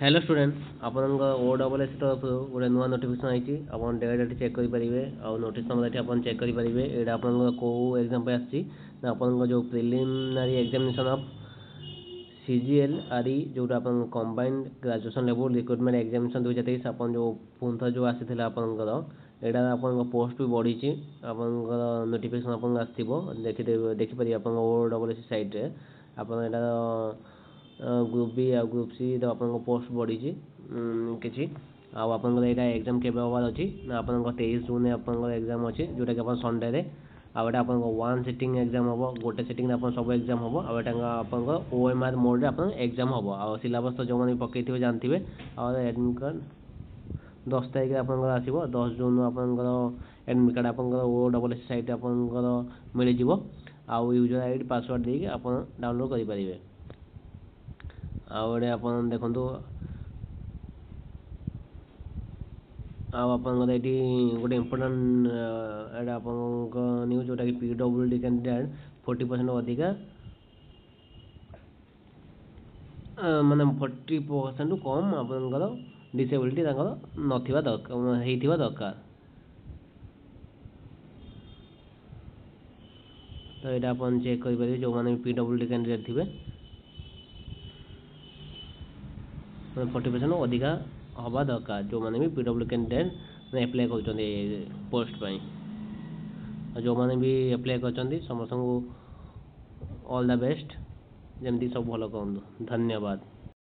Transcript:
Hello student आपण O double S तरफ गोटे नुआ नोटिफिकेशन आई आप डेट चेक करेंगे आउ नोटिस नंबर आप चेक करेंगे यहाँ आप एग्जाम आप जो प्रिलिमिनरी एग्जामिनेशन ऑफ सीजीएल आरई जो combined graduation level recruitment examination 2023 आप जो पुनः जो आसी आपंकर यहाँ आप पोस्ट भी बढ़ी आप नोटिफिकेशन आप देखिपारे आप ओ डबल एस साइट्रे आप ग्रुप बी आ ग्रुप सी आप पोस्ट बढ़ी कि आपंकर एग्जाम के हबार अच्छी ना आप 23 जून आप एग्जाम अच्छी जोटा कि आप संडे आउट आप वन सिटिंग एग्जाम हम गोटे सिटिंग आप सब एग्जाम हम आप ओएमआर मोड आप एग्जाम हम आ सिलेबस तो जो मैंने पकई थे जानते और एडमिट कार्ड 10 तारीख आपंकर आसो 10 जून आपंकर एडमिट कार्ड आप ओ डबल एस साइट आपंकर मिल आउ यूजर आईडी पासवर्ड देके आप डाउनलोड करेंगे आउे आप देखु ये गोटे इम्पोर्टाट आप न्यूज जोटा कि पीडब्ल्यूडी कैंडिडेट 40% अधिका माने 40% कम आपंकर डिसेबिलिटी नथिबा दरकार तो यहाँ आप चेक करेंगे जो मैंने पीडब्ल्यूडी कैंडिडेट थे 40% अधिका हवा दरकार जो मैंने भी पीडब्ल्यू कैंडिडेट एप्लाय कर पोस्ट जो मैंने भी एप्लाय कर समस्त ऑल द बेस्ट जमती सब भल कहूँ धन्यवाद।